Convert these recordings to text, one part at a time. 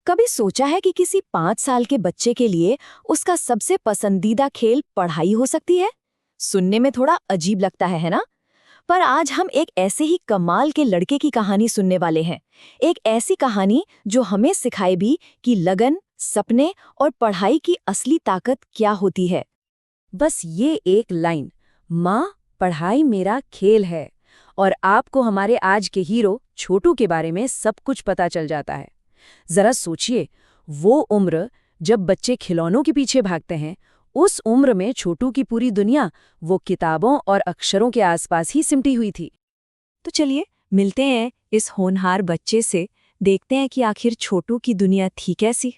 कभी सोचा है कि किसी 5 साल के बच्चे के लिए उसका सबसे पसंदीदा खेल पढ़ाई हो सकती है? सुनने में थोड़ा अजीब लगता है ना? पर आज हम एक ऐसे ही कमाल के लड़के की कहानी सुनने वाले हैं। एक ऐसी कहानी जो हमें सिखाए भी कि लगन, सपने और पढ़ाई की असली ताकत क्या होती है। बस ये एक लाइन, माँ पढ़ाई मेरा खेल है, और आपको हमारे आज के हीरो छोटू के बारे में सब कुछ पता चल जाता है। जरा सोचिए, वो उम्र जब बच्चे खिलौनों के पीछे भागते हैं, उस उम्र में छोटू की पूरी दुनिया वो किताबों और अक्षरों के आसपास ही सिमटी हुई थी। तो चलिए मिलते हैं इस होनहार बच्चे से, देखते हैं कि आखिर छोटू की दुनिया थी कैसी।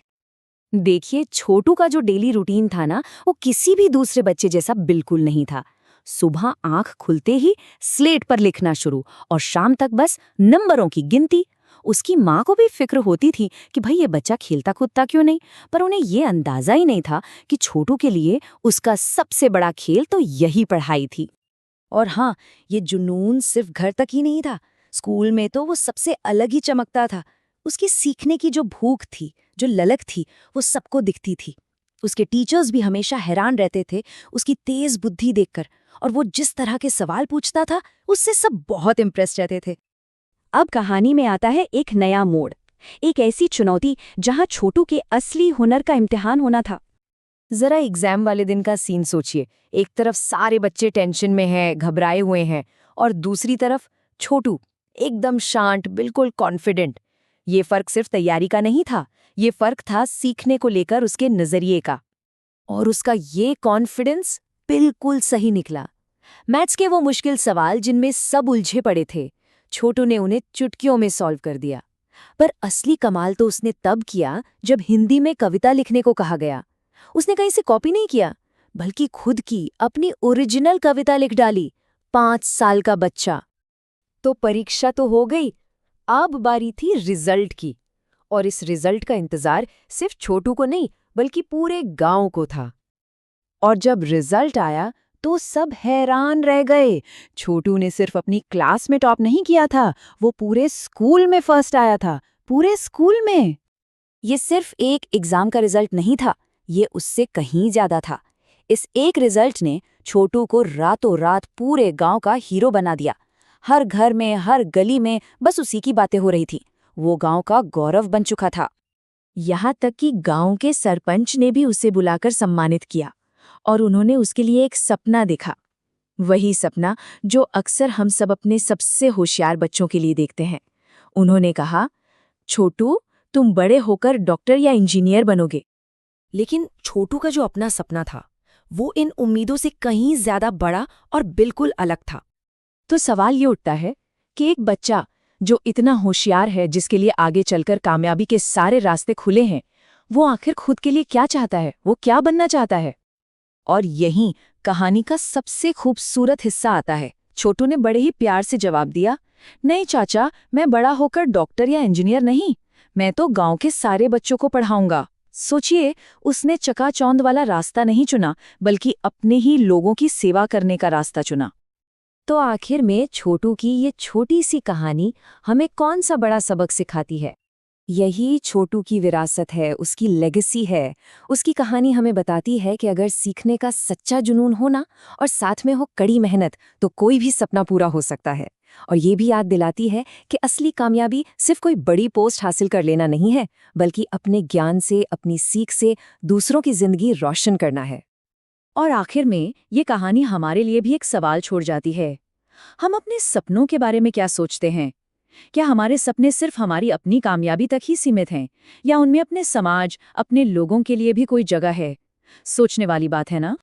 देखिए, छोटू का जो डेली रूटीन था ना, वो किसी भी दूसरे बच्चे जैसा बिल्कुल नहीं था। सुबह आंख खुलते ही स्लेट पर लिखना शुरू, और शाम तक बस नंबरों की गिनती। उसकी माँ को भी फिक्र होती थी कि भाई ये बच्चा खेलता कूदता क्यों नहीं, पर उन्हें ये अंदाजा ही नहीं था कि छोटू के लिए उसका सबसे बड़ा खेल तो यही पढ़ाई थी। और हाँ, ये जुनून सिर्फ घर तक ही नहीं था, स्कूल में तो वो सबसे अलग ही चमकता था। उसकी सीखने की जो भूख थी, जो ललक थी, वो सबको दिखती थी। उसके टीचर्स भी हमेशा हैरान रहते थे उसकी तेज बुद्धि देखकर, और वो जिस तरह के सवाल पूछता था उससे सब बहुत इम्प्रेस रहते थे। अब कहानी में आता है एक नया मोड़, एक ऐसी चुनौती जहां छोटू के असली हुनर का इम्तिहान होना था। जरा एग्जाम वाले दिन का सीन सोचिए। एक तरफ सारे बच्चे टेंशन में हैं, घबराए हुए हैं, और दूसरी तरफ छोटू एकदम शांत, बिल्कुल कॉन्फिडेंट। ये फर्क सिर्फ तैयारी का नहीं था, ये फर्क था सीखने को लेकर उसके नजरिए का। और उसका ये कॉन्फिडेंस बिल्कुल सही निकला। मैथ्स के वो मुश्किल सवाल जिनमें सब उलझे पड़े थे, छोटू ने उन्हें चुटकियों में सॉल्व कर दिया। पर असली कमाल तो उसने तब किया जब हिंदी में कविता लिखने को कहा गया। उसने कहीं से कॉपी नहीं किया, बल्कि खुद की अपनी ओरिजिनल कविता लिख डाली। 5 साल का बच्चा। तो परीक्षा तो हो गई, अब बारी थी रिजल्ट की। और इस रिजल्ट का इंतजार सिर्फ छोटू को नहीं, बल्कि पूरे गांव को था। और जब रिजल्ट आया तो सब हैरान रह गए। छोटू ने सिर्फ अपनी क्लास में टॉप नहीं किया था, वो पूरे स्कूल में फर्स्ट आया था। पूरे स्कूल में। ये सिर्फ एक एग्जाम का रिजल्ट नहीं था, ये उससे कहीं ज्यादा था। इस एक रिजल्ट ने छोटू को रातों रात पूरे गांव का हीरो बना दिया। हर घर में, हर गली में बस उसी की बातें हो रही थी। वो गांव का गौरव बन चुका था। यहाँ तक कि गांव के सरपंच ने भी उसे बुलाकर सम्मानित किया, और उन्होंने उसके लिए एक सपना देखा। वही सपना जो अक्सर हम सब अपने सबसे होशियार बच्चों के लिए देखते हैं। उन्होंने कहा, छोटू, तुम बड़े होकर डॉक्टर या इंजीनियर बनोगे। लेकिन छोटू का जो अपना सपना था, वो इन उम्मीदों से कहीं ज्यादा बड़ा और बिल्कुल अलग था। तो सवाल ये उठता है कि एक बच्चा जो इतना होशियार है, जिसके लिए आगे चलकर कामयाबी के सारे रास्ते खुले हैं, वो आखिर खुद के लिए क्या चाहता है, वो क्या बनना चाहता है? और यहीं कहानी का सबसे खूबसूरत हिस्सा आता है। छोटू ने बड़े ही प्यार से जवाब दिया, नहीं चाचा, मैं बड़ा होकर डॉक्टर या इंजीनियर नहीं, मैं तो गांव के सारे बच्चों को पढ़ाऊंगा। सोचिए, उसने चकाचौंध वाला रास्ता नहीं चुना, बल्कि अपने ही लोगों की सेवा करने का रास्ता चुना। तो आखिर में छोटू की ये छोटी सी कहानी हमें कौन सा बड़ा सबक सिखाती है? यही छोटू की विरासत है, उसकी लेगेसी है। उसकी कहानी हमें बताती है कि अगर सीखने का सच्चा जुनून हो ना, और साथ में हो कड़ी मेहनत, तो कोई भी सपना पूरा हो सकता है। और ये भी याद दिलाती है कि असली कामयाबी सिर्फ कोई बड़ी पोस्ट हासिल कर लेना नहीं है, बल्कि अपने ज्ञान से, अपनी सीख से दूसरों की जिंदगी रोशन करना है। और आखिर में ये कहानी हमारे लिए भी एक सवाल छोड़ जाती है। हम अपने सपनों के बारे में क्या सोचते हैं? क्या हमारे सपने सिर्फ हमारी अपनी कामयाबी तक ही सीमित हैं, या उनमें अपने समाज, अपने लोगों के लिए भी कोई जगह है? सोचने वाली बात है ना?